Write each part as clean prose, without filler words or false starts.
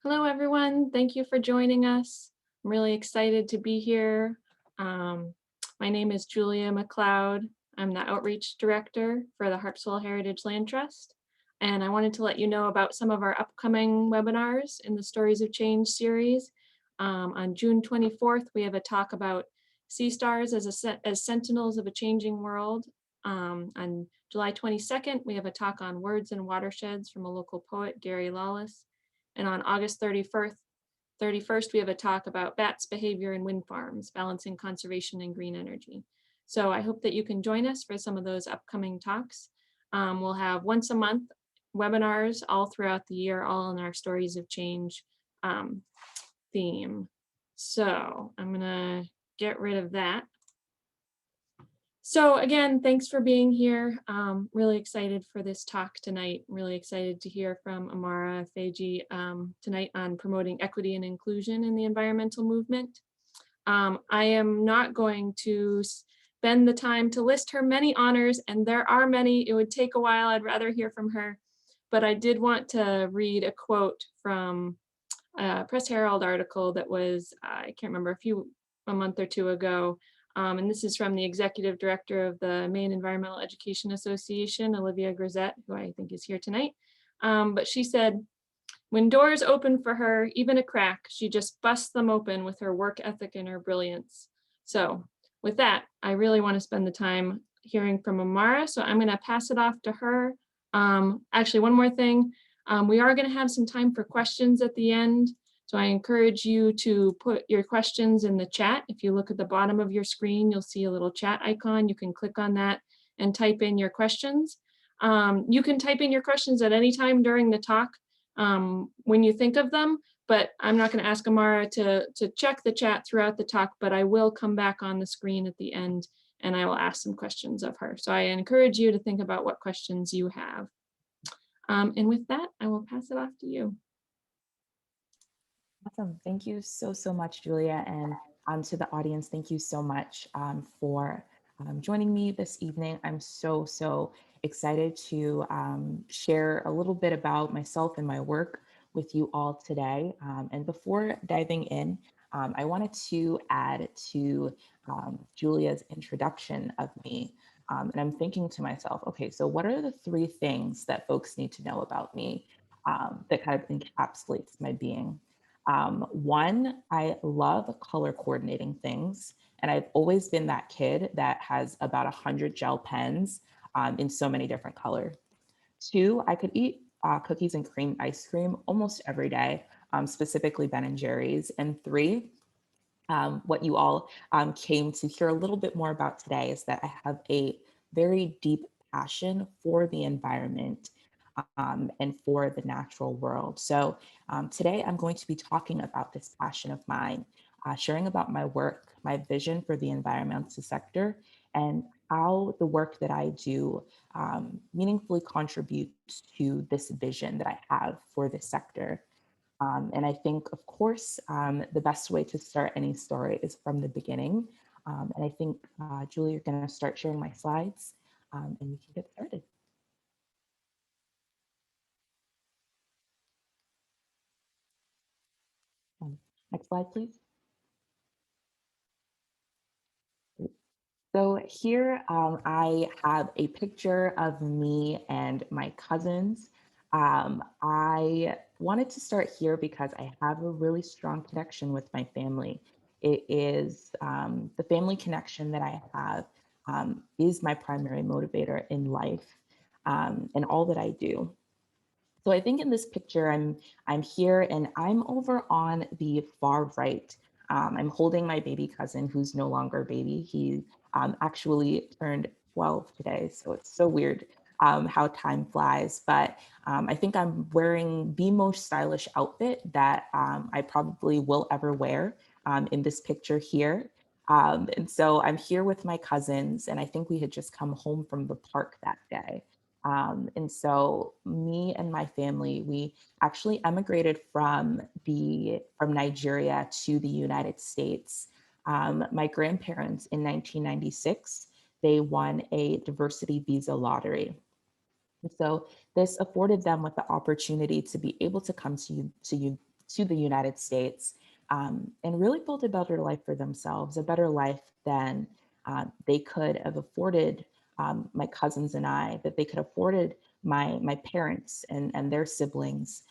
Hello, everyone. Thank you for joining us. I'm really excited to be here. My name is Julia McLeod. I'm the Outreach Director for the Harpswell Heritage Land Trust. And I wanted to let you know about some of our upcoming webinars in the Stories of Change series. On June 24th, we have a talk about sea stars as sentinels of a changing world. On July 22nd, we have a talk on words and watersheds from a local poet, Gary Lawless. And on August 31st, we have a talk about bats' behavior in wind farms, balancing conservation and green energy. So I hope that you can join us for some of those upcoming talks. We'll have once a month webinars all throughout the year, all in our Stories of Change theme. So I'm gonna get rid of that. So again, thanks for being here. Really excited for this talk tonight. Really excited to hear from Amara Ifeji tonight on promoting equity and inclusion in the environmental movement. I am not going to spend the time to list her many honors, and there are many. It would take a while. I'd rather hear from her. But I did want to read a quote from a Press Herald article that was, I can't remember, a month or two ago. And this is from the executive director of the Maine Environmental Education Association, Olivia Grisette, who I think is here tonight. But she said, when doors open for her, even a crack, she just busts them open with her work ethic and her brilliance. So with that, I really want to spend the time hearing from Amara. So I'm going to pass it off to her. Actually, one more thing. We are going to have some time for questions at the end. So I encourage you to put your questions in the chat. If you look at the bottom of your screen, you'll see a little chat icon. You can click on that and type in your questions. You can type in your questions at any time during the talk when you think of them, but I'm not going to ask Amara to check the chat throughout the talk, but I will come back on the screen at the end and I will ask some questions of her. So I encourage you to think about what questions you have. And with that, I will pass it off to you. Awesome. Thank you so much, Julia. And to the audience, thank you so much for joining me this evening. I'm so excited to share a little bit about myself and my work with you all today. And before diving in, I wanted to add to Julia's introduction of me. And I'm thinking to myself, okay, so what are the 3 things that folks need to know about me that kind of encapsulates my being? One, I love color coordinating things. And I've always been that kid that has about 100 gel pens in so many different colors. 2, I could eat cookies and cream ice cream almost every day, specifically Ben and Jerry's. And 3, what you all came to hear a little bit more about today is that I have a very deep passion for the environment and for the natural world. So today I'm going to be talking about this passion of mine, sharing about my work, my vision for the environmental sector, and how the work that I do meaningfully contributes to this vision that I have for this sector. And I think, of course, the best way to start any story is from the beginning. And I think, Julie, you're going to start sharing my slides and we can get started. Next slide, please. So here I have a picture of me and my cousins. I wanted to start here because I have a really strong connection with my family. It is the family connection that I have is my primary motivator in life and all that I do. So I think in this picture, I'm here and I'm over on the far right. I'm holding my baby cousin who's no longer a baby. He actually turned 12 today. So it's so weird how time flies. But I think I'm wearing the most stylish outfit that I probably will ever wear in this picture here. And so I'm here with my cousins, and I think we had just come home from the park that day. And so me and my family, we actually emigrated from Nigeria to the United States. My grandparents in 1996, they won a diversity visa lottery. And so this afforded them with the opportunity to be able to come to to the United States, and really build a better life for themselves, a better life than they could have afforded, my cousins and I, that they could have afforded my parents and their siblings,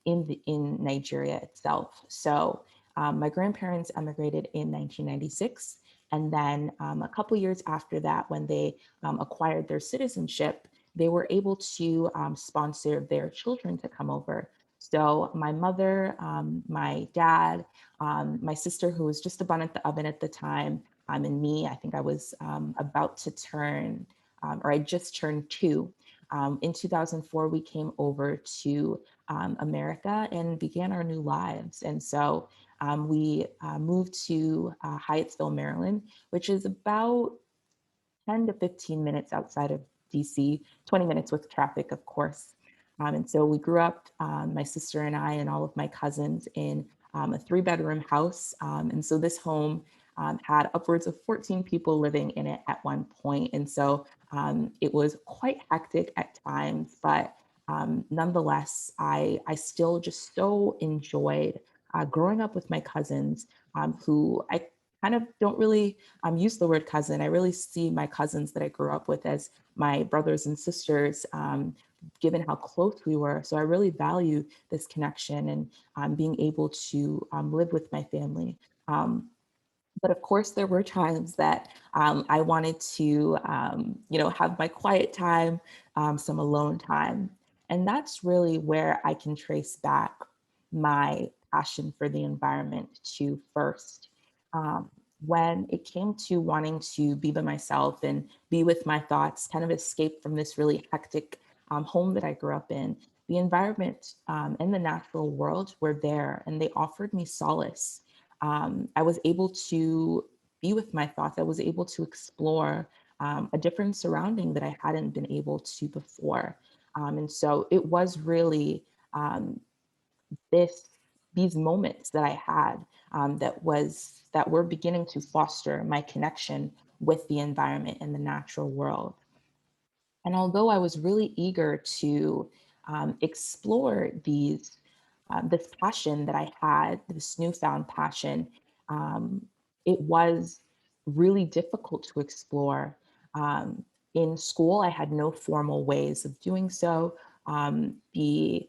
in Nigeria itself. So my grandparents emigrated in 1996. And then a couple years after that, when they acquired their citizenship, they were able to sponsor their children to come over. So my mother, my dad, my sister, who was just a bun at the oven at the time, and me, I think I was about to turn, or I just turned 2. In 2004, we came over to America and began our new lives. And so we moved to Hyattsville, Maryland, which is about 10 to 15 minutes outside of DC, 20 minutes with traffic, of course. And so we grew up, my sister and I, and all of my cousins, in a 3-bedroom house. And so this home had upwards of 14 people living in it at one point. And so it was quite hectic at times, but nonetheless, I still just so enjoyed growing up with my cousins, who I kind of don't really use the word cousin. I really see my cousins that I grew up with as my brothers and sisters, given how close we were. So I really value this connection and being able to live with my family. But of course, there were times that I wanted to, have my quiet time, some alone time. And that's really where I can trace back my passion for the environment to first. Um, when it came to wanting to be by myself and be with my thoughts, kind of escape from this really hectic home that I grew up in, the environment and the natural world were there, and they offered me solace. I was able to be with my thoughts. I was able to explore a different surrounding that I hadn't been able to before. And so it was really um, this these moments that I had, that were beginning to foster my connection with the environment and the natural world. And although I was really eager to explore this passion that I had, this newfound passion, um, it was really difficult to explore. Um, in school, I had no formal ways of doing so. The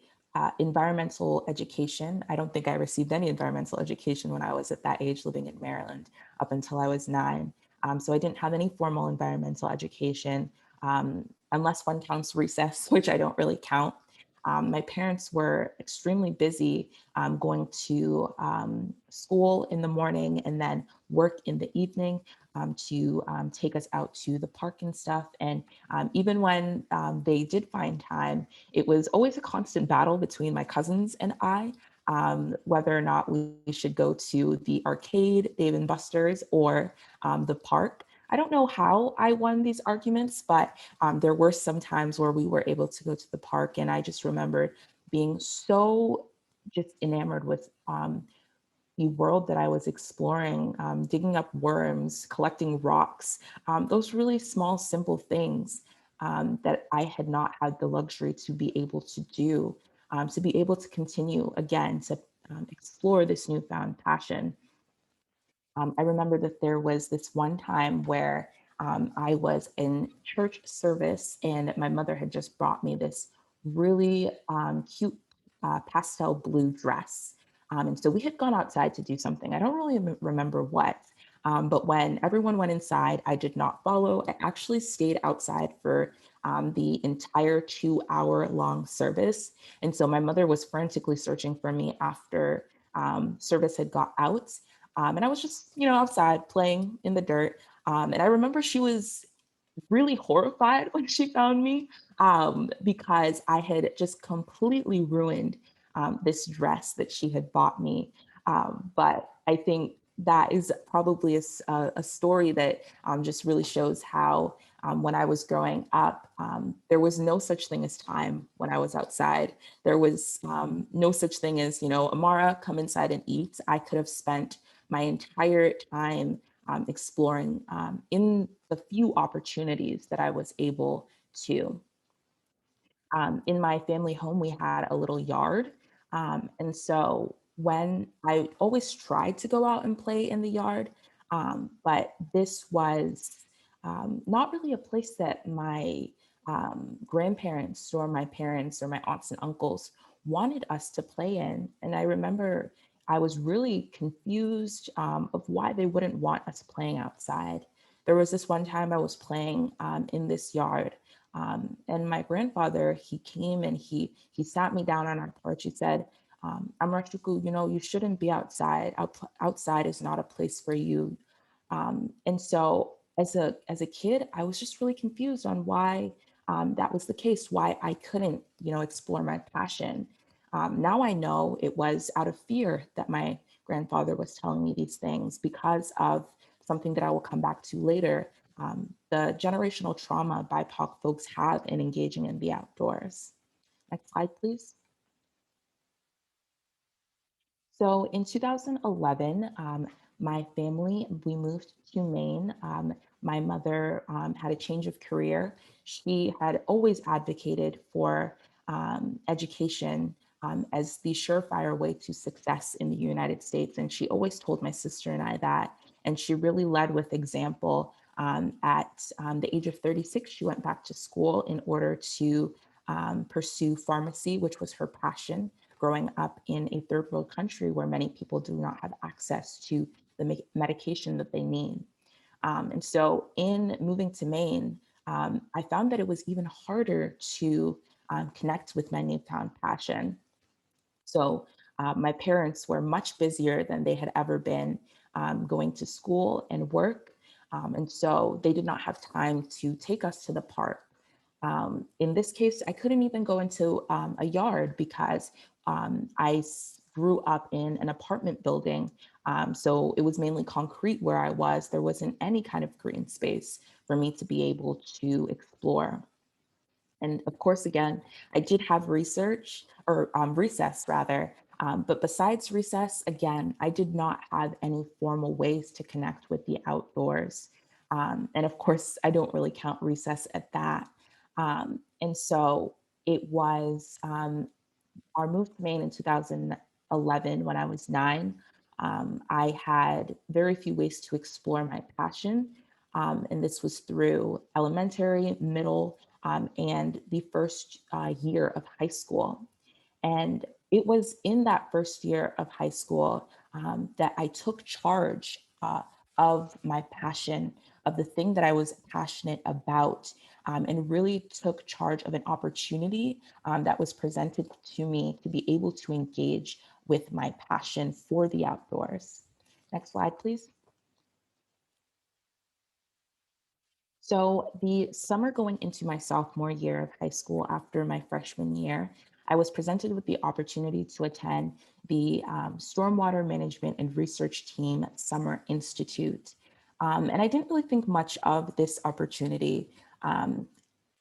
environmental education, I don't think I received any environmental education when I was at that age living in Maryland up until I was 9. So I didn't have any formal environmental education, unless one counts recess, which I don't really count. My parents were extremely busy going to school in the morning and then work in the evening, to take us out to the park and stuff. And even when they did find time, it was always a constant battle between my cousins and I, whether or not we should go to the arcade, Dave and Buster's, or the park. I don't know how I won these arguments, but there were some times where we were able to go to the park, and I just remembered being so just enamored with the world that I was exploring, digging up worms, collecting rocks, those really small, simple things that I had not had the luxury to be able to do, to be able to continue again to explore this newfound passion. I remember that there was this one time where I was in church service and my mother had just brought me this really cute pastel blue dress. And so we had gone outside to do something. I don't really remember what, but when everyone went inside, I did not follow. I actually stayed outside for the entire 2-hour long service. And so my mother was frantically searching for me after service had got out. And I was just, outside playing in the dirt. And I remember she was really horrified when she found me, because I had just completely ruined this dress that she had bought me. But I think that is probably a story that just really shows how, when I was growing up, there was no such thing as time when I was outside. There was no such thing as, Amara, come inside and eat. I could have spent my entire time exploring in the few opportunities that I was able to. In my family home, we had a little yard. And so when I always tried to go out and play in the yard, but this was not really a place that my grandparents or my parents or my aunts and uncles wanted us to play in. And I remember I was really confused of why they wouldn't want us playing outside. There was this one time I was playing in this yard, and my grandfather, he came and he sat me down on our porch. He said, Amarashuku, you know, you shouldn't be outside. Outside is not a place for you. And so as a kid, I was just really confused on why that was the case, why I couldn't, you know, explore my passion. Now I know it was out of fear that my grandfather was telling me these things because of something that I will come back to later, the generational trauma BIPOC folks have in engaging in the outdoors. Next slide, please. So in 2011, my family, we moved to Maine. My mother had a change of career. She had always advocated for education as the surefire way to success in the United States. And she always told my sister and I that. And she really led with example. At the age of 36, she went back to school in order to pursue pharmacy, which was her passion, growing up in a third world country where many people do not have access to the medication that they need. And so in moving to Maine, I found that it was even harder to connect with my newfound passion. So my parents were much busier than they had ever been, going to school and work. And so they did not have time to take us to the park. In this case, I couldn't even go into a yard because grew up in an apartment building. So it was mainly concrete where I was. There wasn't any kind of green space for me to be able to explore. And of course, again, I did have research or recess rather. But besides recess, again, I did not have any formal ways to connect with the outdoors. And of course, I don't really count recess at that. And so it was our move to Maine in 2011 when I was 9. I had very few ways to explore my passion. And this was through elementary, middle, and the first year of high school. And it was in that first year of high school that I took charge of my passion, of the thing that I was passionate about, and really took charge of an opportunity that was presented to me to be able to engage with my passion for the outdoors. Next slide, please. So the summer going into my sophomore year of high school after my freshman year, I was presented with the opportunity to attend the Stormwater Management and Research Team Summer Institute. And I didn't really think much of this opportunity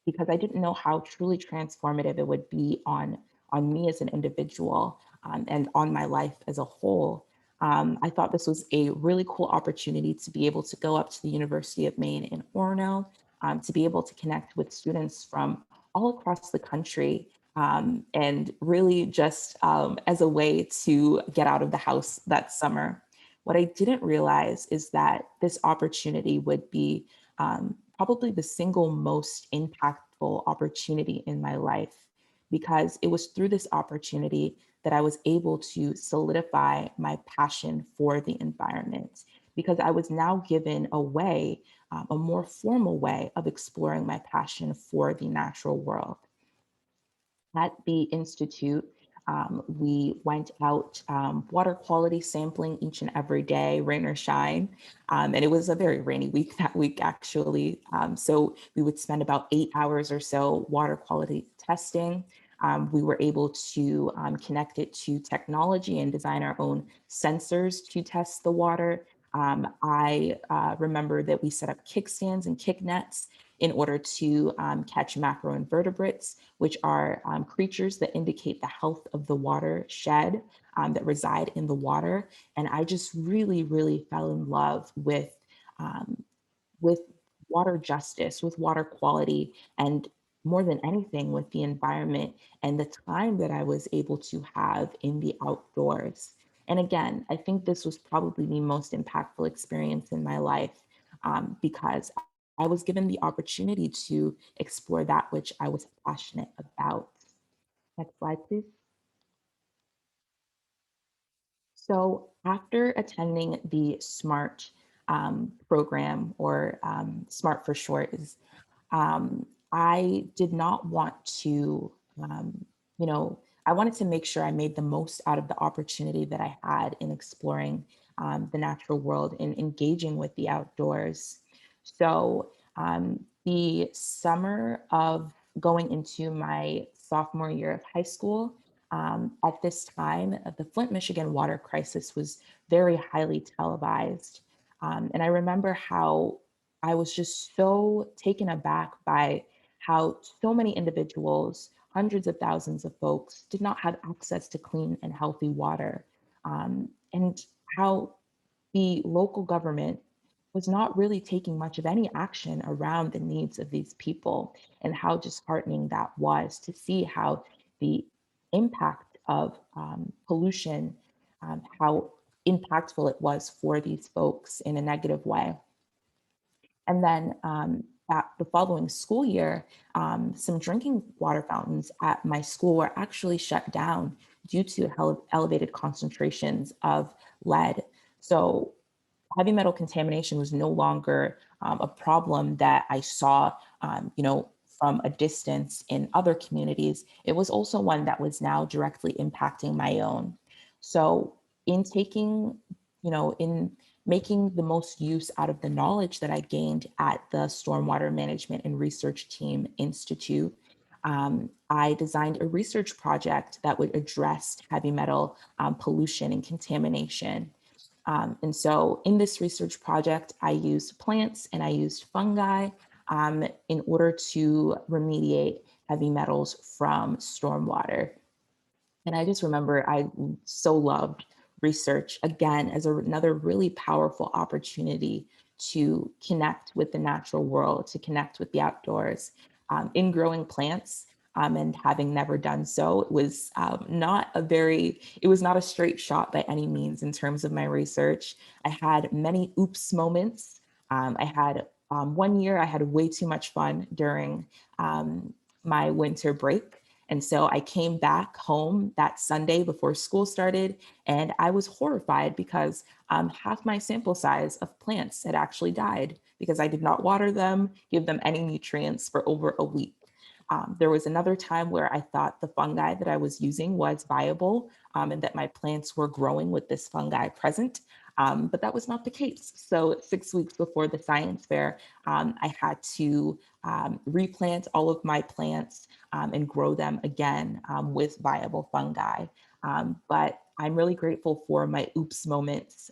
because I didn't know how truly transformative it would be on me as an individual and on my life as a whole. I thought this was a really cool opportunity to be able to go up to the University of Maine in Orono, to be able to connect with students from all across the country, and really just as a way to get out of the house that summer. What I didn't realize is that this opportunity would be probably the single most impactful opportunity in my life, because it was through this opportunity that I was able to solidify my passion for the environment, because I was now given a way, a more formal way of exploring my passion for the natural world. At the Institute, we went out water quality sampling each and every day, rain or shine. And it was a very rainy week that week, actually. So we would spend about 8 hours or so water quality testing. We were able to connect it to technology and design our own sensors to test the water. I remember that we set up kickstands and kick nets in order to catch macroinvertebrates, which are creatures that indicate the health of the watershed that reside in the water. And I just really, really fell in love um, with water justice, with water quality, and more than anything with the environment and the time that I was able to have in the outdoors. And again, I think this was probably the most impactful experience in my life, because I was given the opportunity to explore that which I was passionate about. Next slide, please. So after attending the SMART program, or SMART for short, is I did not want to, um, I wanted to make sure I made the most out of the opportunity that I had in exploring the natural world and engaging with the outdoors. So the summer of going into my sophomore year of high school, at this time, the Flint, Michigan water crisis was very highly televised. And I remember how I was just so taken aback by how so many individuals, hundreds of thousands of folks, did not have access to clean and healthy water. And how the local government was not really taking much of any action around the needs of these people, and how disheartening that was to see how the impact of pollution, how impactful it was for these folks in a negative way. And then the following school year, some drinking water fountains at my school were actually shut down due to elevated concentrations of lead. So heavy metal contamination was no longer a problem that I saw, from a distance in other communities. It was also one that was now directly impacting my own. So in taking, in making the most use out of the knowledge that I gained at the Stormwater Management and Research Team Institute, I designed a research project that would address heavy metal pollution and contamination. And so in this research project, I used plants and I used fungi in order to remediate heavy metals from stormwater. And I just remember I so loved research again as another really powerful opportunity to connect with the natural world, to connect with the outdoors. In growing plants, and having never done so, it was it was not a straight shot by any means in terms of my research. I had many oops moments. I had one year I had way too much fun during my winter break. And so I came back home that Sunday before school started, and I was horrified because half my sample size of plants had actually died because I did not water them, give them any nutrients for over a week. There was another time where I thought the fungi that I was using was viable, and that my plants were growing with this fungi present. But that was not the case. So 6 weeks before the science fair, I had to replant all of my plants and grow them again with viable fungi. But I'm really grateful for my oops moments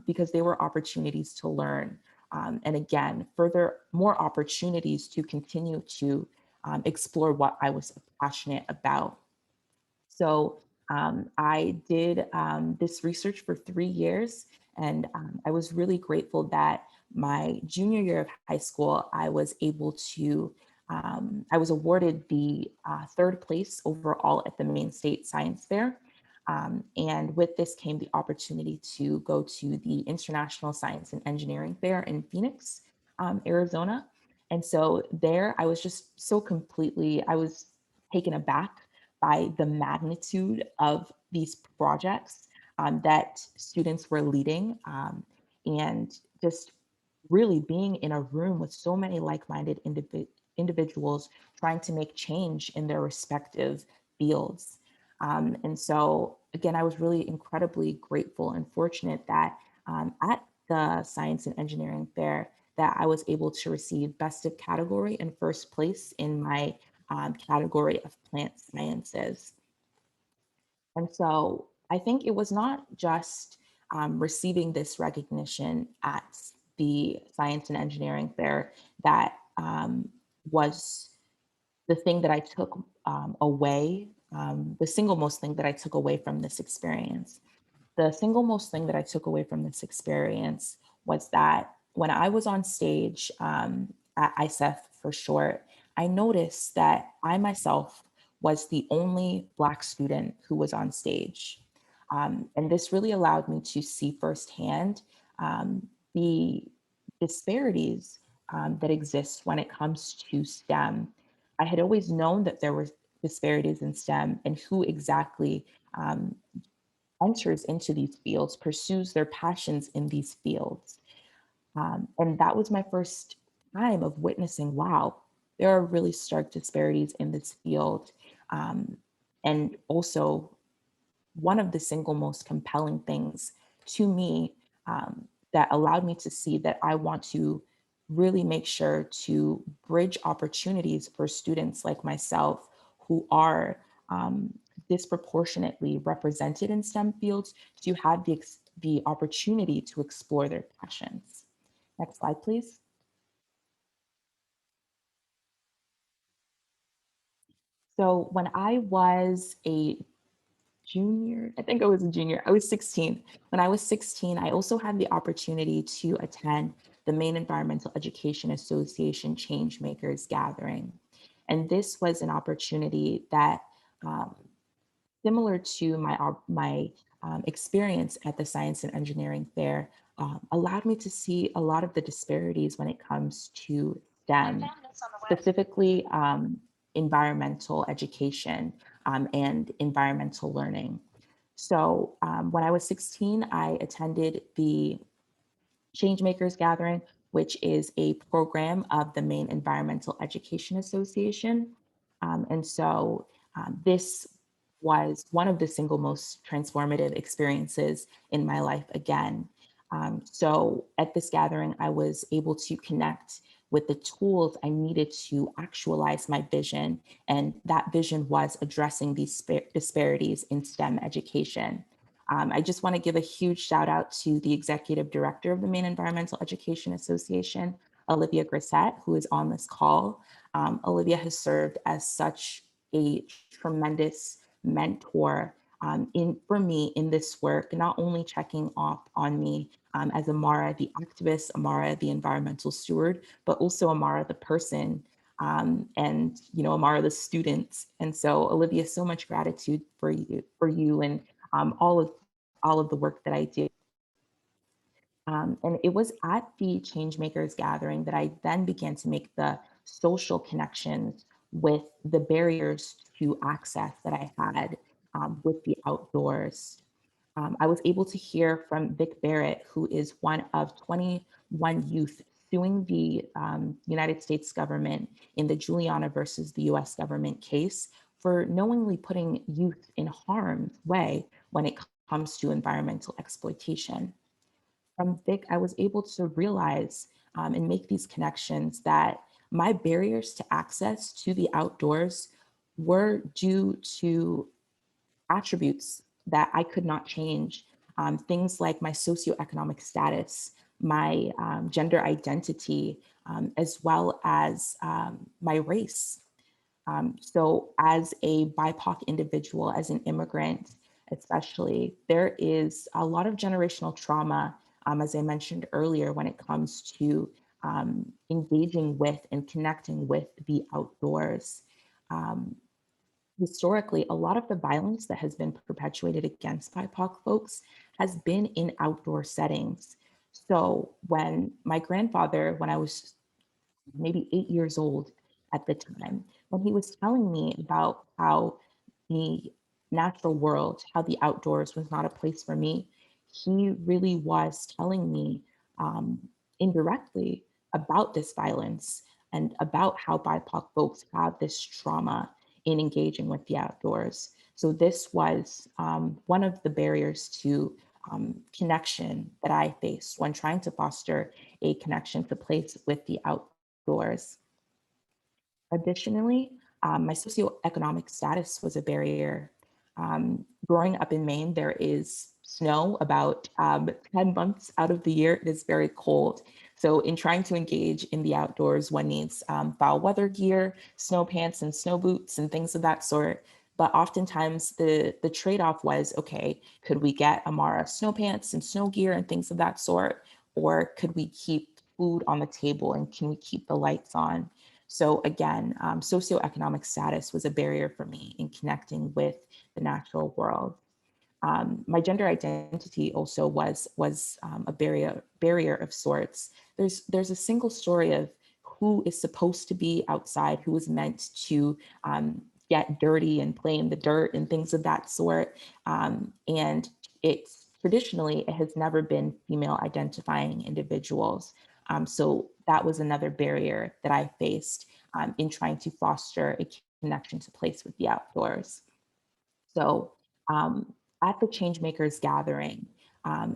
because they were opportunities to learn. And again, further more opportunities to continue to explore what I was passionate about. So I did this research for 3 years, and I was really grateful that my junior year of high school, I was able to, I was awarded the third place overall at the Maine State Science Fair. And with this came the opportunity to go to the International Science and Engineering Fair in Phoenix, Arizona. And so there I was just so completely, I was taken aback by the magnitude of these projects that students were leading, and just really being in a room with so many like-minded individuals trying to make change in their respective fields. And so again, I was really incredibly grateful and fortunate that at the Science and Engineering Fair that I was able to receive best of category and first place in my category of plant sciences. And so I think it was not just receiving this recognition at the Science and Engineering Fair that was the thing that I took away, the single most thing that I took away from this experience. The single most thing that I took away from this experience was that when I was on stage at ISEF for short, I noticed that I myself was the only Black student who was on stage. And this really allowed me to see firsthand the disparities that exist when it comes to STEM. I had always known that there were disparities in STEM and who exactly um, enters into these fields, pursues their passions in these fields. And that was my first time of witnessing, wow, there are really stark disparities in this field. Um, and also, one of the single most compelling things to me that allowed me to see that I want to really make sure to bridge opportunities for students like myself who are um, disproportionately represented in STEM fields to have the opportunity to explore their passions. Next slide, please. So when I was a junior, I think I was a junior, I was 16. When I was 16, I also had the opportunity to attend the Maine Environmental Education Association Changemakers gathering. And this was an opportunity that um, similar to my experience at the Science and Engineering Fair, allowed me to see a lot of the disparities when it comes to STEM, specifically environmental education and environmental learning. So when I was 16, I attended the Changemakers Gathering, which is a program of the Maine Environmental Education Association. This was one of the single most transformative experiences in my life again. So at this gathering, I was able to connect with the tools I needed to actualize my vision. And that vision was addressing these disparities in STEM education. I just want to give a huge shout out to the executive director of the Maine Environmental Education Association, Olivia Grissett, who is on this call. Olivia has served as such a tremendous mentor for me in this work, not only checking off on me as Amara, the activist, Amara, the environmental steward, but also Amara, the person, and Amara, the student. And so, Olivia, so much gratitude for you, and all of the work that I do. And it was at the Changemakers gathering that I then began to make the social connections with the barriers to access that I had with the outdoors. I was able to hear from Vic Barrett, who is one of 21 youth suing the United States government in the Juliana versus the US government case for knowingly putting youth in harm's way when it comes to environmental exploitation. From Vic, I was able to realize and make these connections that my barriers to access to the outdoors were due to attributes that I could not change. Things like my socioeconomic status, my gender identity, as well as my race. So, as a BIPOC individual, as an immigrant, especially, there is a lot of generational trauma, as I mentioned earlier, when it comes to engaging with and connecting with the outdoors. Um, Historically, a lot of the violence that has been perpetuated against BIPOC folks has been in outdoor settings. So when my grandfather, when I was maybe 8 years old at the time, when he was telling me about how the natural world, how the outdoors was not a place for me, he really was telling me um, indirectly about this violence and about how BIPOC folks have this trauma in engaging with the outdoors. So this was one of the barriers to connection that I faced when trying to foster a connection to place with the outdoors. Additionally, my socioeconomic status was a barrier. Growing up in Maine, there is snow about 10 months out of the year. It is very cold. So, in trying to engage in the outdoors, one needs foul weather gear, snow pants, and snow boots, and things of that sort. But oftentimes, the trade off was okay, could we get Amara snow pants and snow gear and things of that sort? Or could we keep food on the table and can we keep the lights on? So again, socioeconomic status was a barrier for me in connecting with the natural world. My gender identity also was a barrier of sorts. There's a single story of who is supposed to be outside, who is meant to get dirty and play in the dirt and things of that sort. And it's traditionally, it has never been female identifying individuals. So that was another barrier that I faced in trying to foster a connection to place with the outdoors. So um, at the Changemakers gathering,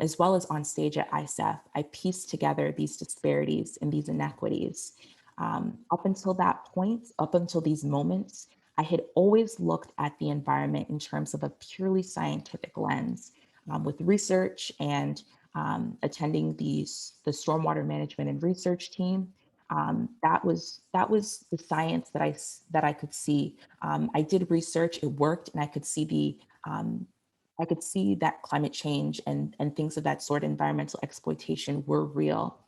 as well as on stage at ISEF, I pieced together these disparities and these inequities. Up until that point, up until these moments, I had always looked at the environment in terms of a purely scientific lens, with research and attending the stormwater management and research team. That was the science that I could see. I did research, it worked, and I could see that climate change and things of that sort, environmental exploitation, were real.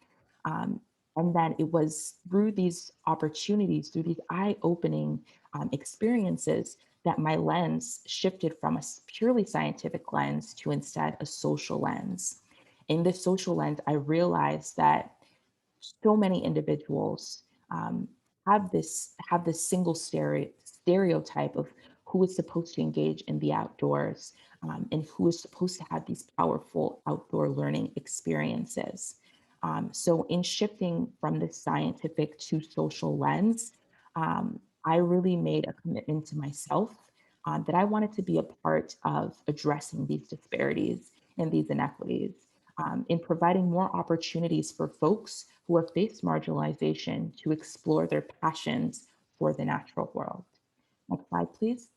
Um, and then it was through these opportunities, through these eye-opening experiences, that my lens shifted from a purely scientific lens to instead a social lens. In this social lens, I realized that so many individuals um, have this single stereotype of who is supposed to engage in the outdoors, and who is supposed to have these powerful outdoor learning experiences. So in shifting from this scientific to social lens, I really made a commitment to myself that I wanted to be a part of addressing these disparities and these inequities, in providing more opportunities for folks who have faced marginalization to explore their passions for the natural world. Next slide, please.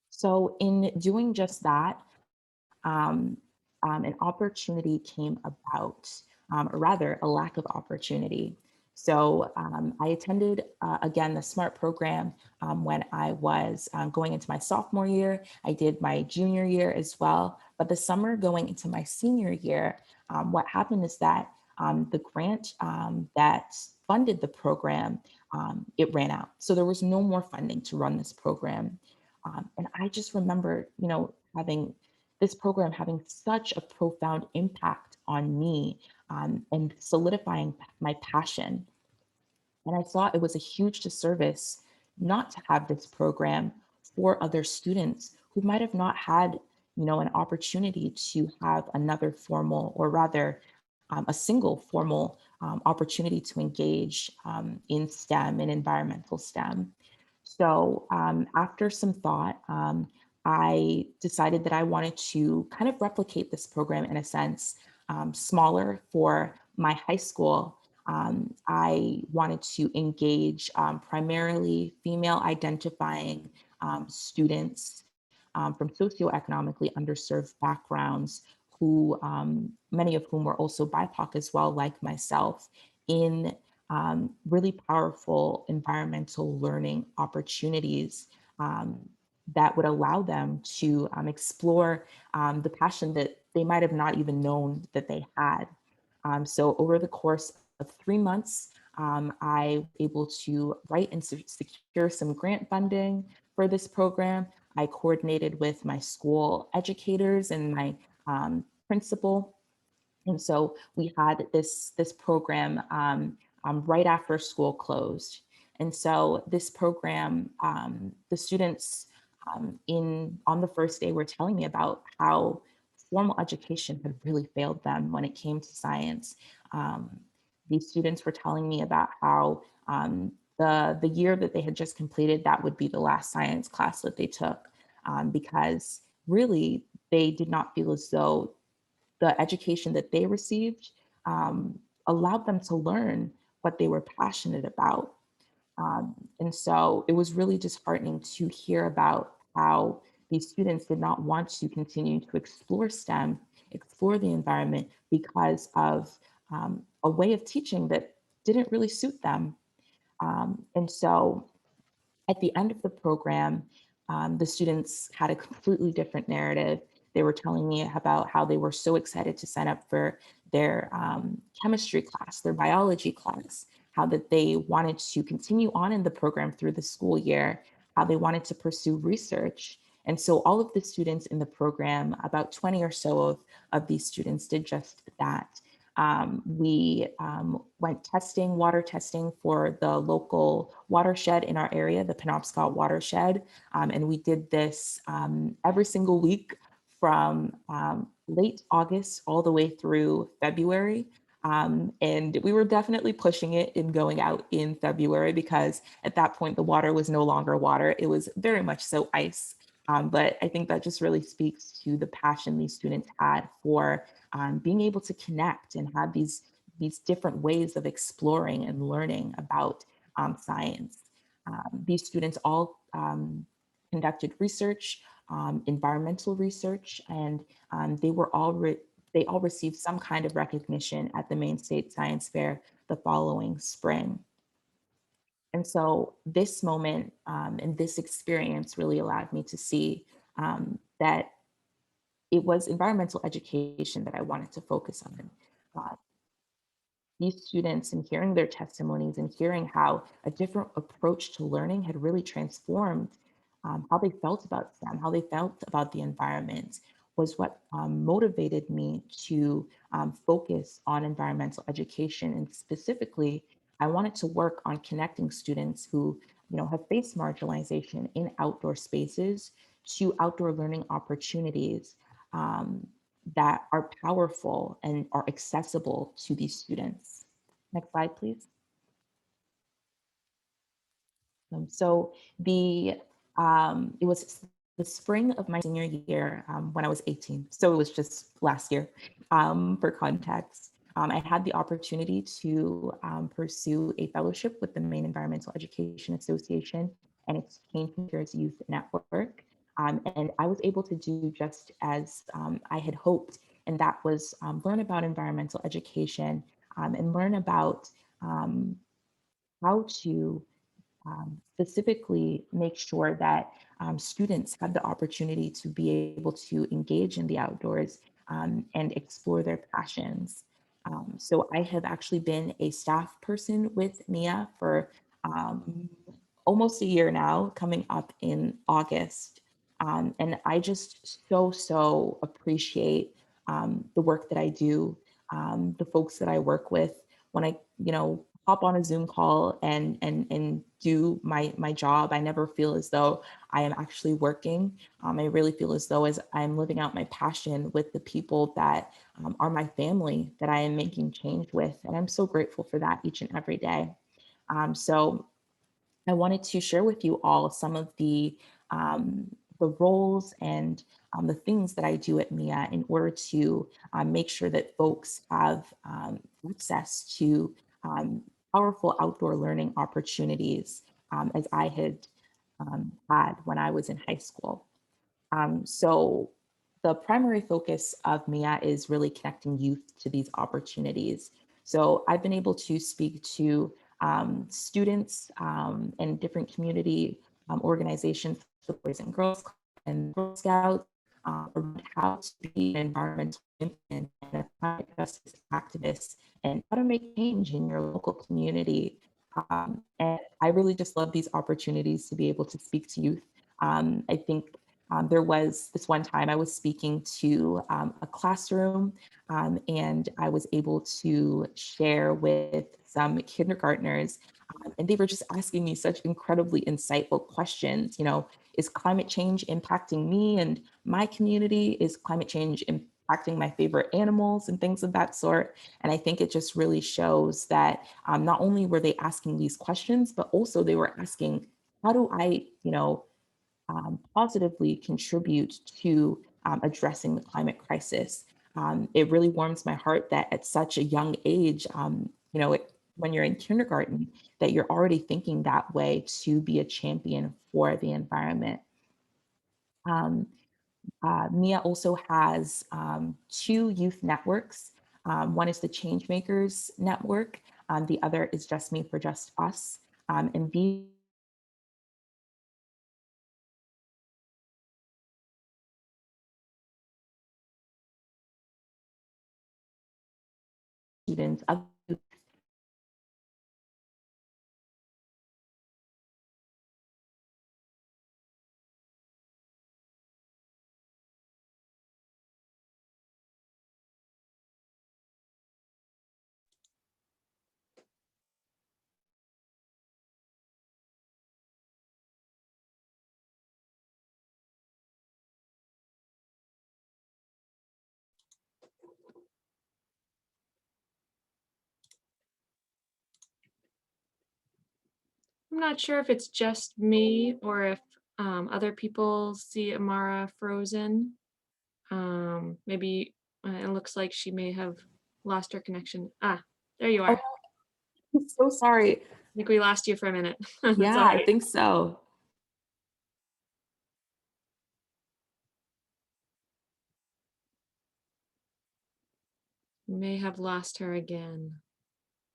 So in doing just that, um, an opportunity came about, or rather a lack of opportunity. So I attended, again, the SMART program when I was going into my sophomore year. I did my junior year as well. But the summer going into my senior year, what happened is that the grant that funded the program, it ran out. So there was no more funding to run this program. And I just remember, having this program having such a profound impact on me, and solidifying my passion. And I thought it was a huge disservice not to have this program for other students who might have not had, an opportunity to have another formal, or rather a single formal opportunity to engage in STEM and environmental STEM. So after some thought, I decided that I wanted to kind of replicate this program in a sense, smaller for my high school. I wanted to engage primarily female identifying students from socioeconomically underserved backgrounds, who many of whom were also BIPOC as well, like myself, in really powerful environmental learning opportunities that would allow them to explore the passion that they might have not even known that they had. So over the course of 3 months, I was able to write and secure some grant funding for this program. I coordinated with my school educators and my principal, and so we had this program right after school closed. And so this program, the students in on the first day were telling me about how formal education had really failed them when it came to science. Um, these students were telling me about how the year that they had just completed, that would be the last science class that they took, because really they did not feel as though the education that they received allowed them to learn what they were passionate about. And so it was really disheartening to hear about how these students did not want to continue to explore STEM, explore the environment, because of a way of teaching that didn't really suit them. And so at the end of the program, the students had a completely different narrative. They were telling me about how they were so excited to sign up for their chemistry class, their biology class, how that they wanted to continue on in the program through the school year, how they wanted to pursue research. And so all of the students in the program, about 20 or so of these students did just that. We went testing, water testing for the local watershed in our area, the Penobscot watershed. And we did this every single week from late August all the way through February. And we were definitely pushing it in going out in February because at that point the water was no longer water. It was very much so ice. But I think that just really speaks to the passion these students had for being able to connect and have these different ways of exploring and learning about science. These students all conducted research, environmental research, and they were all they all received some kind of recognition at the Maine State Science Fair the following spring. And so this moment and this experience really allowed me to see that it was environmental education that I wanted to focus on. Uh, these students and hearing their testimonies and hearing how a different approach to learning had really transformed how they felt about STEM, how they felt about the environment, was what motivated me to focus on environmental education. And specifically, I wanted to work on connecting students who have faced marginalization in outdoor spaces to outdoor learning opportunities um, that are powerful and are accessible to these students. Next slide, please. So it was the spring of my senior year when I was 18. So it was just last year. For context, I had the opportunity to pursue a fellowship with the Maine Environmental Education Association and its Changemakers Youth Network. And I was able to do just as I had hoped, and that was learn about environmental education and learn about how to specifically make sure that students have the opportunity to be able to engage in the outdoors and explore their passions. So I have actually been a staff person with MEEA for almost a year now, coming up in August. And I just so appreciate the work that I do, the folks that I work with. When I, hop on a Zoom call and do my job, I never feel as though I am actually working. I really feel as though as I'm living out my passion with the people that are my family that I am making change with, and I'm so grateful for that each and every day. So I wanted to share with you all some of the roles and the things that I do at MEEA in order to make sure that folks have access to powerful outdoor learning opportunities as I had when I was in high school. So the primary focus of MEEA is really connecting youth to these opportunities. So I've been able to speak to students and different community organizations, the Boys and Girls Club and Girl Scouts, around how to be an environmental champion and a climate justice activist and how to make change in your local community. And I really just love these opportunities to be able to speak to youth. I think there was this one time I was speaking to a classroom and I was able to share with some kindergartners and they were just asking me such incredibly insightful questions. Is climate change impacting me and my community? Is climate change impacting my favorite animals and things of that sort? And I think it just really shows that not only were they asking these questions, but also they were asking, how do I, positively contribute to addressing the climate crisis? It really warms my heart that at such a young age, when you're in kindergarten, that you're already thinking that way to be a champion for the environment. Um, MEEA also has two youth networks. One is the Changemakers network. The other is JustME for Just Us. And these students, other I'm not sure if it's just me or if other people see Amara frozen. Maybe it looks like she may have lost her connection. Ah, there you Oh, are. I'm so sorry. I think we lost you for a minute. That's Yeah, all I right. think so. We may have lost her again.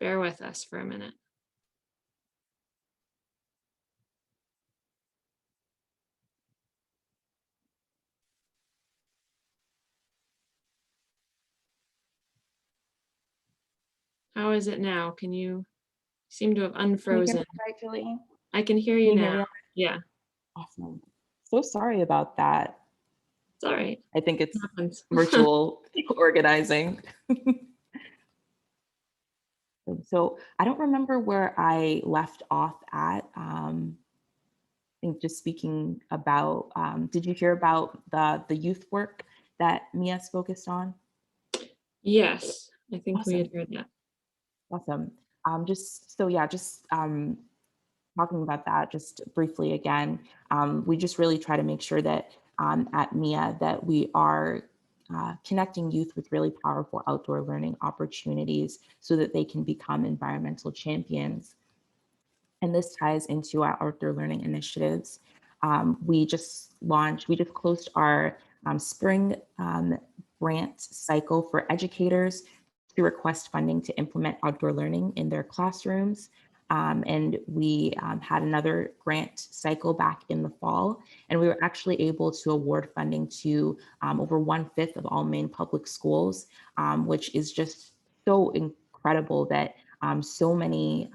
Bear with us for a minute. How is it now? Can you seem to have Can you hear me unfrozen? all right, Julie? I can hear you Can you hear now. me? Yeah, Awesome. So sorry about that. it's all right. I think it's Happens. virtual organizing. So I don't remember where I left off at. I think just speaking about, did you hear about the youth work that Mia's focused on? Yes, I think we had Awesome, heard that. awesome. Just so yeah, just talking about that just briefly again, we just really try to make sure that at MEEA that we are connecting youth with really powerful outdoor learning opportunities so that they can become environmental champions. And this ties into our outdoor learning initiatives. We just closed our spring grant cycle for educators to request funding to implement outdoor learning in their classrooms. And we had another grant cycle back in the fall, and we were actually able to award funding to over 1/5 of all Maine public schools, which is just so incredible that so many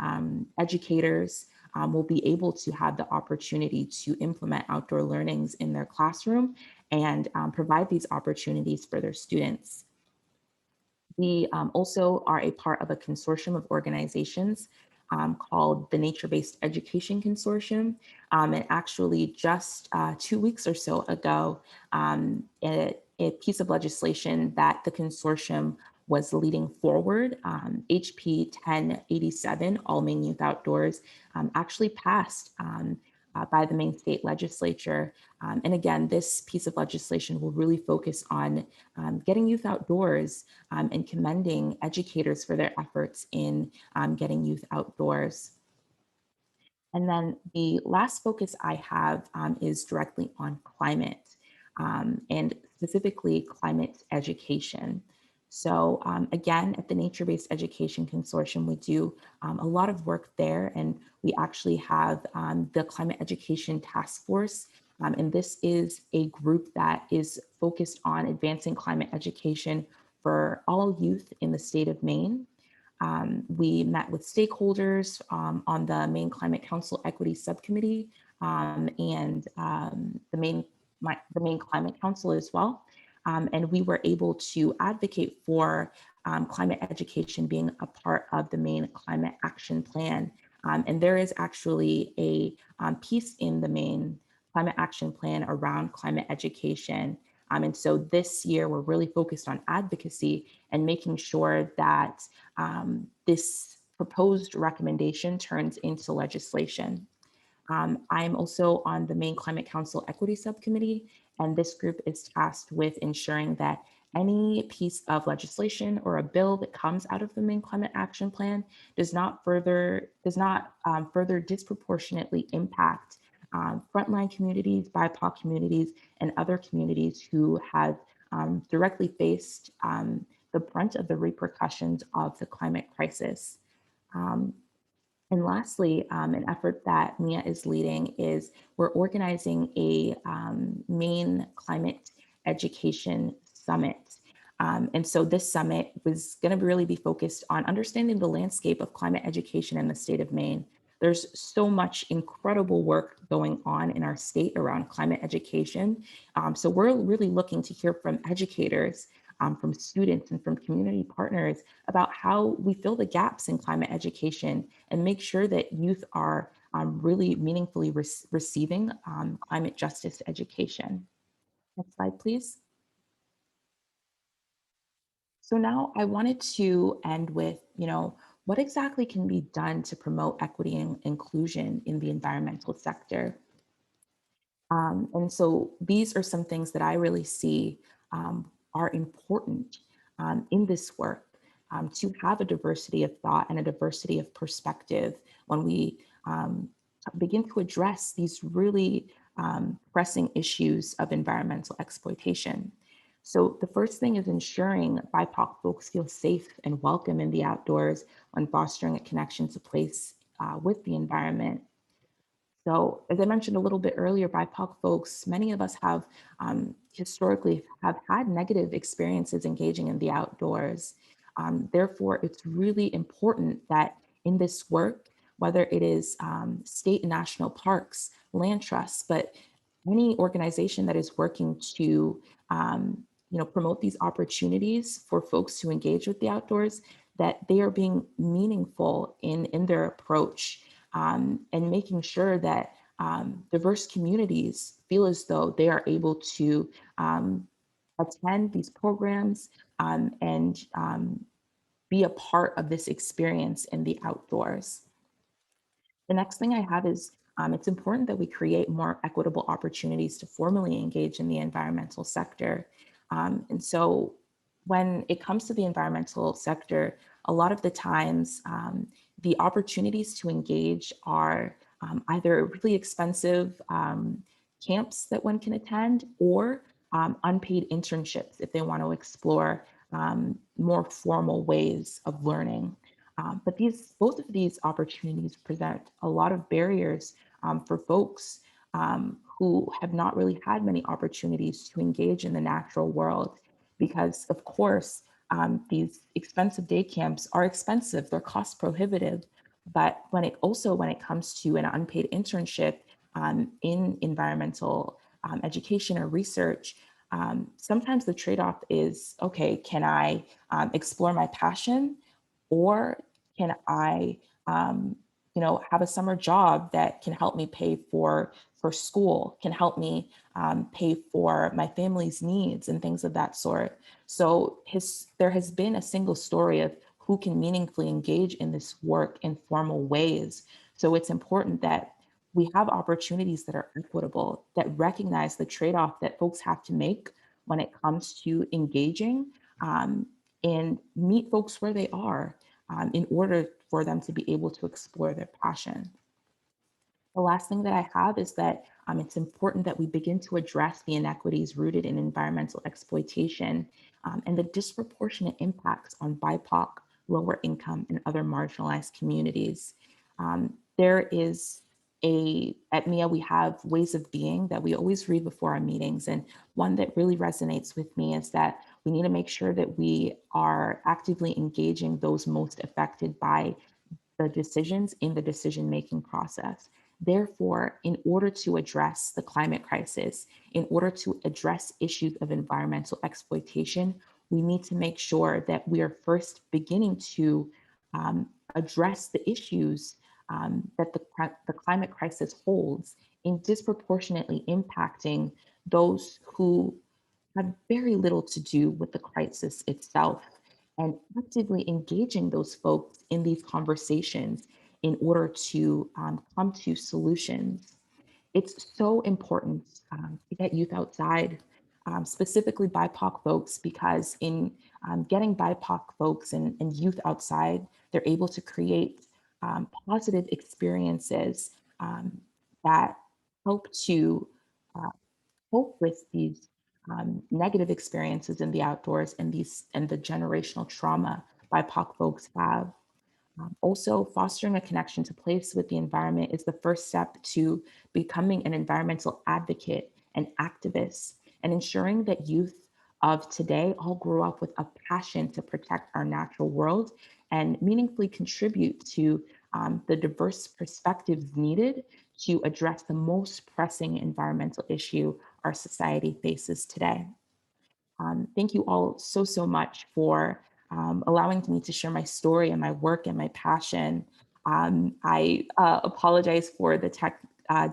educators will be able to have the opportunity to implement outdoor learnings in their classroom and provide these opportunities for their students. We also are a part of a consortium of organizations called the Nature-Based Education Consortium. And actually, just 2 weeks or so ago, a piece of legislation that the consortium was leading forward, HB 1087, All Maine Youth Outdoors, actually passed by the Maine State Legislature. And again, this piece of legislation will really focus on getting youth outdoors and commending educators for their efforts in getting youth outdoors. And then the last focus I have is directly on climate and specifically climate education. So again, at the Nature-Based Education Consortium, we do a lot of work there, and we actually have the Climate Education Task Force. And this is a group that is focused on advancing climate education for all youth in the state of Maine. We met with stakeholders on the Maine Climate Council Equity Subcommittee and the Maine Climate Council as well. And we were able to advocate for climate education being a part of the Maine Climate Action Plan. And there is actually a piece in the Maine Climate Action Plan around climate education. And so this year, we're really focused on advocacy and making sure that this proposed recommendation turns into legislation. I'm also on the Maine Climate Council Equity Subcommittee, and this group is tasked with ensuring that any piece of legislation or a bill that comes out of the Maine Climate Action Plan does not further disproportionately impact frontline communities, BIPOC communities, and other communities who have directly faced the brunt of the repercussions of the climate crisis. Um, and lastly, an effort that Mia is leading is we're organizing a Maine Climate Education Summit. And so this summit was going to really be focused on understanding the landscape of climate education in the state of Maine. There's so much incredible work going on in our state around climate education. So we're really looking to hear from educators, from students, and from community partners about how we fill the gaps in climate education and make sure that youth are really meaningfully receiving climate justice education. Next slide, please. So now I wanted to end with, what exactly can be done to promote equity and inclusion in the environmental sector? And so these are some things that I really see are important in this work, to have a diversity of thought and a diversity of perspective when we um, begin to address these really pressing issues of environmental exploitation. So the first thing is ensuring BIPOC folks feel safe and welcome in the outdoors when fostering a connection to place with the environment. So, as I mentioned a little bit earlier, BIPOC folks, many of us have historically have had negative experiences engaging in the outdoors. Therefore, it's really important that in this work, whether it is state and national parks, land trusts, but any organization that is working to promote these opportunities for folks to engage with the outdoors, that they are being meaningful in their approach, and making sure that diverse communities feel as though they are able to attend these programs, and be a part of this experience in the outdoors. The next thing I have is it's important that we create more equitable opportunities to formally engage in the environmental sector. And so when it comes to the environmental sector, a lot of the times the opportunities to engage are either really expensive camps that one can attend, or unpaid internships if they want to explore more formal ways of learning. But both of these opportunities present a lot of barriers for folks who have not really had many opportunities to engage in the natural world, because of course, these expensive day camps are expensive, they're cost prohibitive. But when it comes to an unpaid internship in environmental education or research, sometimes the trade-off is, okay, can I explore my passion, or can I, have a summer job that can help me pay for school, can help me pay for my family's needs and things of that sort. So there has been a single story of who can meaningfully engage in this work in formal ways. So it's important that we have opportunities that are equitable, that recognize the trade-off that folks have to make when it comes to engaging, um, and meet folks where they are, in order for them to be able to explore their passion. The last thing that I have is that it's important that we begin to address the inequities rooted in environmental exploitation, and the disproportionate impacts on BIPOC, lower income, and other marginalized communities. There is at MEEA, we have ways of being that we always read before our meetings. And one that really resonates with me is that we need to make sure that we are actively engaging those most affected by the decisions in the decision-making process. Therefore, in order to address the climate crisis, in order to address issues of environmental exploitation, we need to make sure that we are first beginning to address the issues that the climate crisis holds in disproportionately impacting those who have very little to do with the crisis itself, and actively engaging those folks in these conversations in order to come to solutions. It's so important to get youth outside, specifically BIPOC folks, because in getting BIPOC folks and youth outside, they're able to create positive experiences that help to uh, cope with these negative experiences in the outdoors and the generational trauma BIPOC folks have. Also, fostering a connection to place with the environment is the first step to becoming an environmental advocate and activist, and ensuring that youth of today all grew up with a passion to protect our natural world and meaningfully contribute to the diverse perspectives needed to address the most pressing environmental issue our society faces today. Thank you all so much for allowing me to share my story and my work and my passion. I apologize for the tech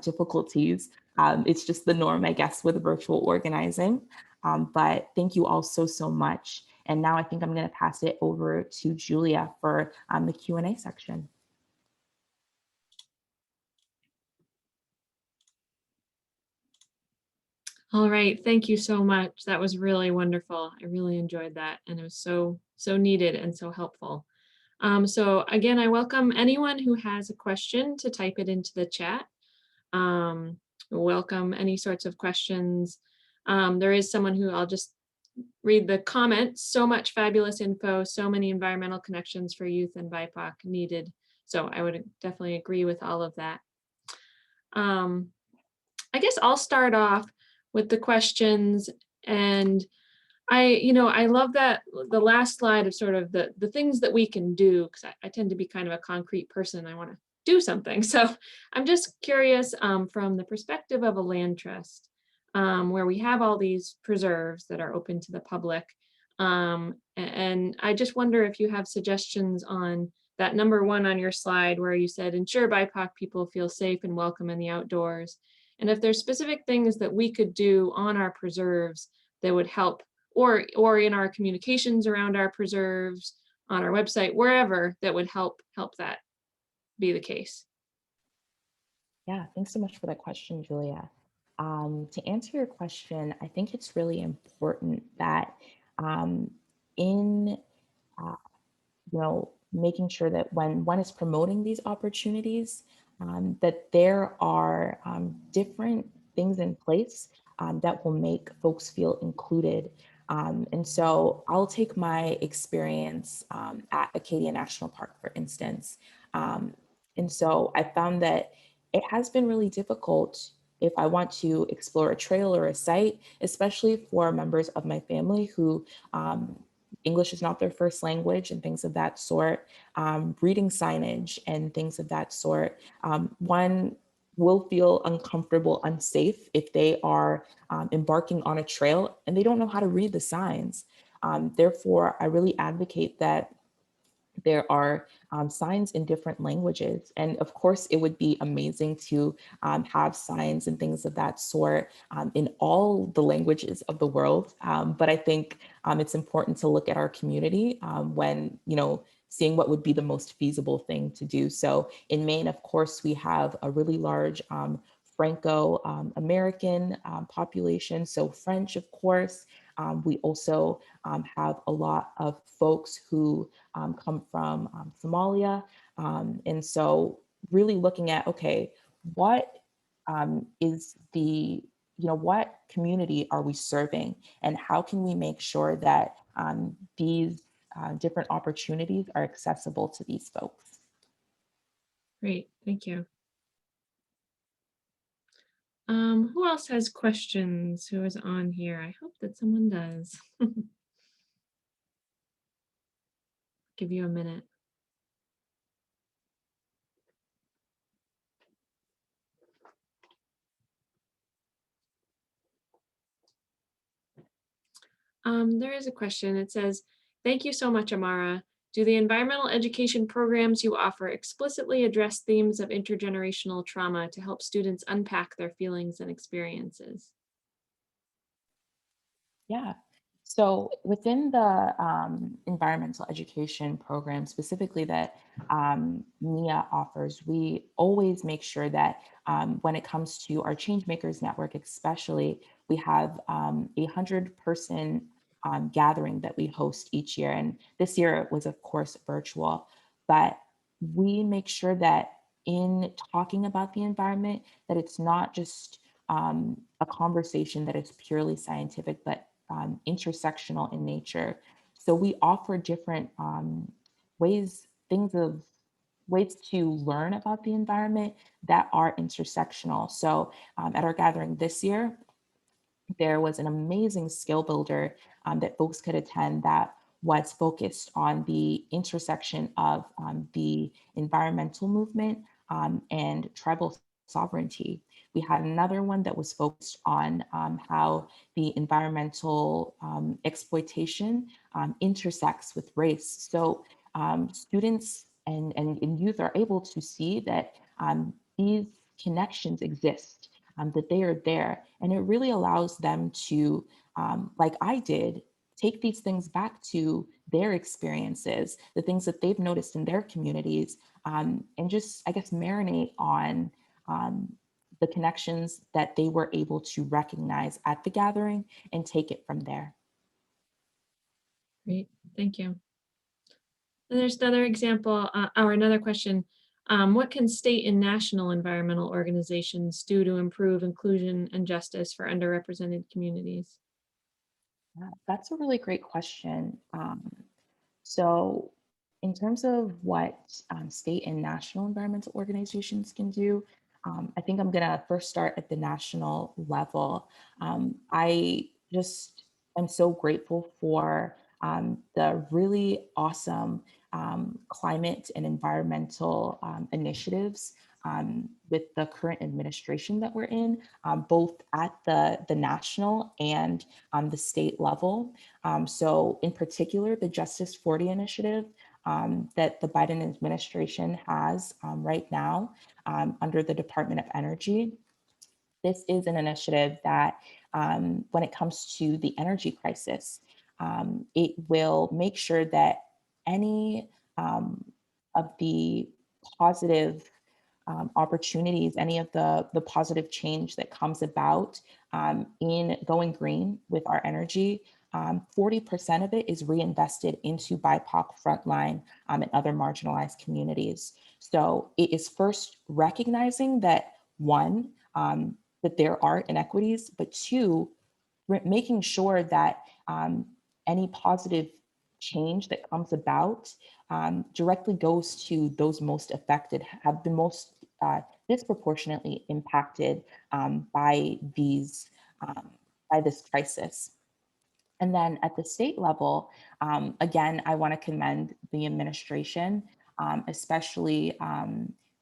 difficulties. It's just the norm, I guess, with virtual organizing. But thank you all so much. And now I think I'm going to pass it over to Julia for the Q&A section. All right, thank you so much. That was really wonderful. I really enjoyed that, and it was so needed and so helpful. So again, I welcome anyone who has a question to type it into the chat. Welcome any sorts of questions. There is someone who I'll just read the comment. So much fabulous info, so many environmental connections for youth and BIPOC needed. So I would definitely agree with all of that. I guess I'll start off with the questions, and I love that the last slide of sort of the things that we can do, because I tend to be kind of a concrete person. I want to do something. So I'm just curious from the perspective of a land trust, where we have all these preserves that are open to the public. And I just wonder if you have suggestions on that number one on your slide where you said ensure BIPOC people feel safe and welcome in the outdoors. And if there's specific things that we could do on our preserves that would help, or in our communications around our preserves, on our website, wherever, that would help that be the case. Yeah, thanks so much for that question, Julia. To answer your question, I think it's really important that in uh, making sure that when one is promoting these opportunities, that there are different things in place that will make folks feel included. And so I'll take my experience at Acadia National Park, for instance. Um, and so I found that it has been really difficult if I want to explore a trail or a site, especially for members of my family who English is not their first language and things of that sort, reading signage and things of that sort. One will feel uncomfortable, unsafe if they are embarking on a trail and they don't know how to read the signs. Therefore, I really advocate that there are signs in different languages. And of course, it would be amazing to have signs and things of that sort in all the languages of the world. But I think it's important to look at our community when, seeing what would be the most feasible thing to do. So in Maine, of course, we have a really large Franco-American population, so French, of course. We also have a lot of folks who come from Somalia. And so really looking at, okay, what is what community are we serving, and how can we make sure that these different opportunities are accessible to these folks? Great, thank you. Who else has questions? Who is on here? I hope that someone does. Give you a minute. There is a question. It says, thank you so much, Amara. Do the environmental education programs you offer explicitly address themes of intergenerational trauma to help students unpack their feelings and experiences? Yeah. So within the environmental education program, specifically that MEEA offers, we always make sure that when it comes to our Changemakers network, especially, we have a 100-person gathering that we host each year. And this year it was, of course, virtual, but we make sure that in talking about the environment, that it's not just a conversation that is purely scientific, but intersectional in nature. So we offer different ways, ways to learn about the environment that are intersectional. So at our gathering this year, there was an amazing skill builder that folks could attend that was focused on the intersection of the environmental movement and tribal sovereignty. We had another one that was focused on how the environmental exploitation intersects with race. So students and youth are able to see that these connections exist, that they are there. And it really allows them to, like I did, take these things back to their experiences, the things that they've noticed in their communities, and just, I guess, marinate on um, the connections that they were able to recognize at the gathering and take it from there. Great, thank you. And there's another example, or another question. What can state and national environmental organizations do to improve inclusion and justice for underrepresented communities? Yeah, that's a really great question. So, in terms of what state and national environmental organizations can do, I think I'm going to first start at the national level. I just am so grateful for the really awesome climate and environmental initiatives with the current administration that we're in, both at the national and the state level. So in particular, the Justice 40 initiative that the Biden administration has right now under the Department of Energy. This is an initiative that when it comes to the energy crisis, it will make sure that any of the positive opportunities, any of the positive change that comes about in going green with our energy, 40% of it is reinvested into BIPOC frontline and other marginalized communities. So it is first recognizing that one, that there are inequities, but two, making sure that any positive change that comes about directly goes to those most affected, have been most disproportionately impacted by these by this crisis. And then at the state level, again, I want to commend the administration, especially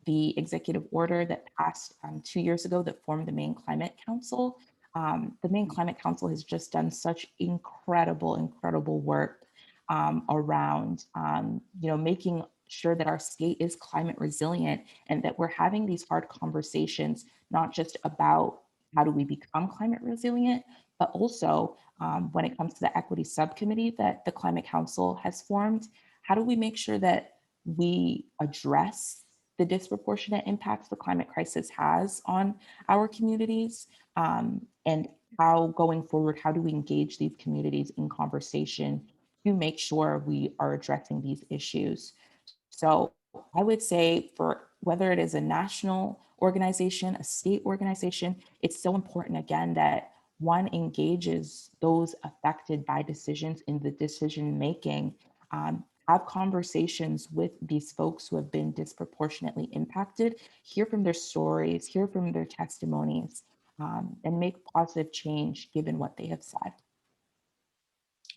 the executive order that passed 2 years ago that formed the Maine Climate Council. The Maine Climate Council has just done such incredible, incredible work around, making sure that our state is climate resilient and that we're having these hard conversations, not just about how do we become climate resilient, but also when it comes to the equity subcommittee that the Climate Council has formed, how do we make sure that we address the disproportionate impacts the climate crisis has on our communities? And how going forward, how do we engage these communities in conversation to make sure we are addressing these issues? So I would say for whether it is a national organization, a state organization, it's so important again that one engages those affected by decisions in the decision making, have conversations with these folks who have been disproportionately impacted, hear from their stories, hear from their testimonies, and make positive change given what they have said.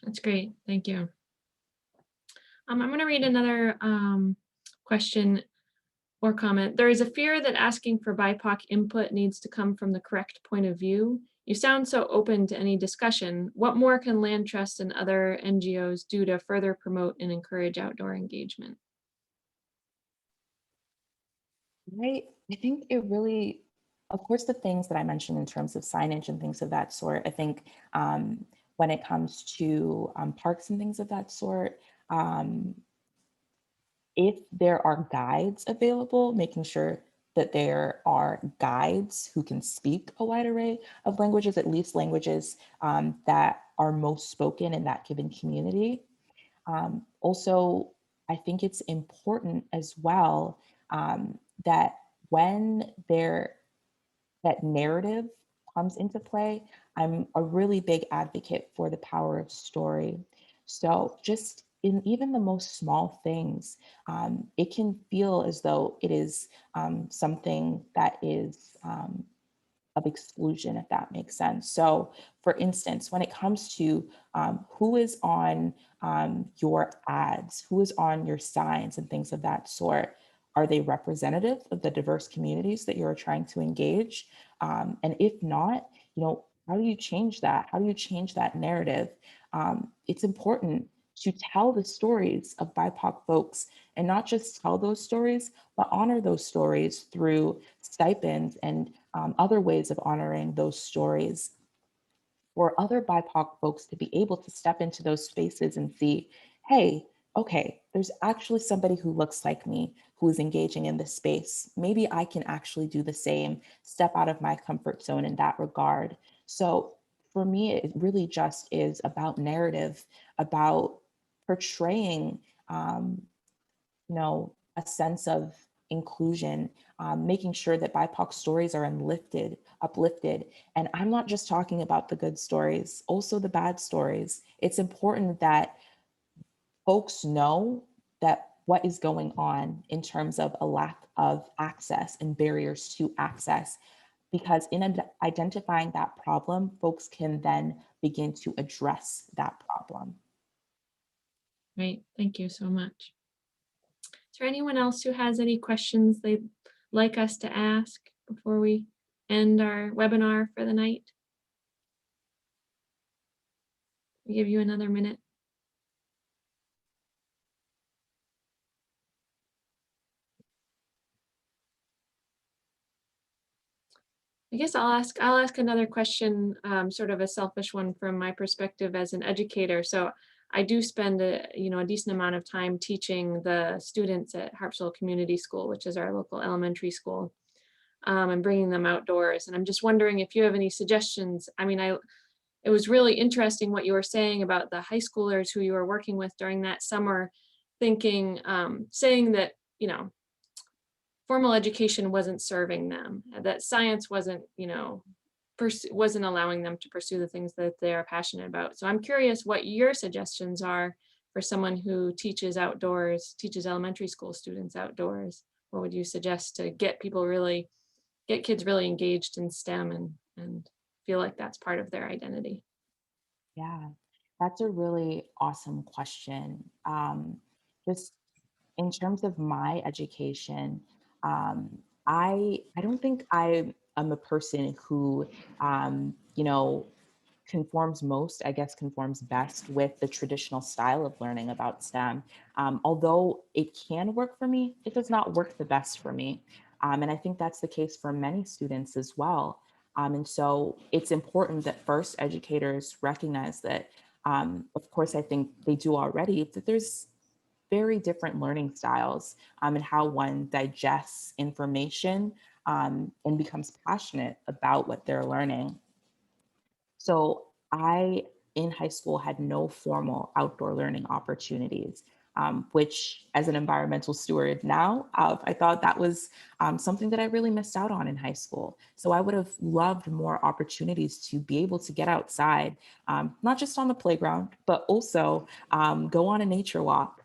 That's great, thank you. I'm going to read another question or comment. There is a fear that asking for BIPOC input needs to come from the correct point of view. You sound so open to any discussion. What more can land trusts and other NGOs do to further promote and encourage outdoor engagement? Right. I think it really, of course, the things that I mentioned in terms of signage and things of that sort, I think when it comes to parks and things of that sort, um, if there are guides available, making sure that there are guides who can speak a wide array of languages, at least languages that are most spoken in that given community. Also, I think it's important as well that when that narrative comes into play, I'm a really big advocate for the power of story. So just in even the most small things, it can feel as though it is something that is of exclusion, if that makes sense. So, for instance, when it comes to who is on your ads, who is on your signs and things of that sort, are they representative of the diverse communities that you're trying to engage? And if not, how do you change that? How do you change that narrative? It's important to tell the stories of BIPOC folks and not just tell those stories, but honor those stories through stipends and other ways of honoring those stories. for other BIPOC folks to be able to step into those spaces and see, hey, okay, there's actually somebody who looks like me who is engaging in this space. Maybe I can actually do the same, step out of my comfort zone in that regard. So for me, it really just is about narrative, about portraying, a sense of inclusion, making sure that BIPOC stories are uplifted. And I'm not just talking about the good stories, also the bad stories. It's important that folks know that what is going on in terms of a lack of access and barriers to access, because in identifying that problem, folks can then begin to address that problem. Great, thank you so much. Is there anyone else who has any questions they'd like us to ask before we end our webinar for the night? I'll give you another minute. I guess I'll ask another question, sort of a selfish one from my perspective as an educator. So I do spend a decent amount of time teaching the students at Harpswell Community School, which is our local elementary school, and bringing them outdoors. And I'm just wondering if you have any suggestions. I mean, it was really interesting what you were saying about the high schoolers who you were working with during that summer, saying that, formal education wasn't serving them, that science wasn't allowing them to pursue the things that they are passionate about. So I'm curious what your suggestions are for someone who teaches outdoors, teaches elementary school students outdoors. What would you suggest to get kids really engaged in STEM and feel like that's part of their identity? Yeah, that's a really awesome question. Just in terms of my education, I don't think I am a person who, conforms best with the traditional style of learning about STEM. Although it can work for me, it does not work the best for me. And I think that's the case for many students as well. And so it's important that first educators recognize that, of course, I think they do already, that there's very different learning styles and how one digests information and becomes passionate about what they're learning. So I, in high school, had no formal outdoor learning opportunities, which as an environmental steward now, I thought that was something that I really missed out on in high school. So I would have loved more opportunities to be able to get outside, not just on the playground, but also go on a nature walk.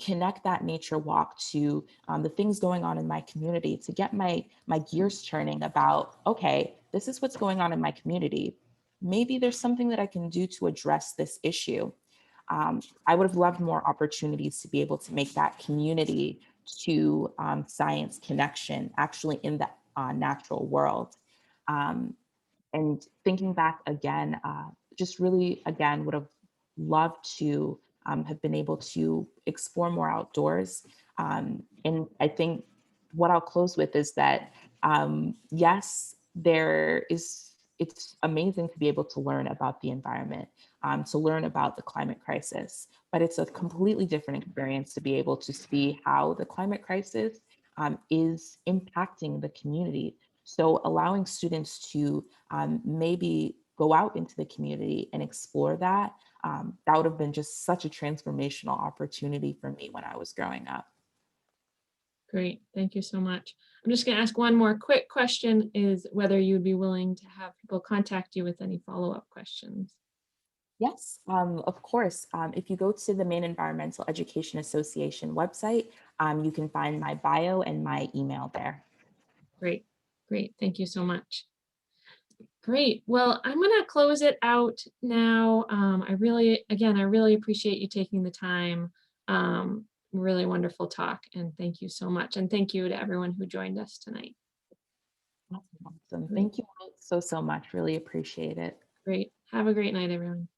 Connect that nature walk to the things going on in my community to get my gears turning about, okay, this is what's going on in my community. Maybe there's something that I can do to address this issue. I would have loved more opportunities to be able to make that community to science connection actually in the natural world. Um, and thinking back again, just really again would have loved to have been able to explore more outdoors. And I think what I'll close with is that yes, it's amazing to be able to learn about the environment, to learn about the climate crisis, but it's a completely different experience to be able to see how the climate crisis is impacting the community. So allowing students to maybe go out into the community and explore that, that would have been just such a transformational opportunity for me when I was growing up. Great, thank you so much. I'm just going to ask one more quick question, is whether you'd be willing to have people contact you with any follow-up questions. Yes, of course. If you go to the Maine Environmental Education Association website, you can find my bio and my email there. Great, great, thank you so much. Great. Well, I'm going to close it out now. I really appreciate you taking the time. Really wonderful talk, and thank you so much. And thank you to everyone who joined us tonight. Awesome. Great, Thank you so much. Really appreciate it. great. Have a great night, everyone.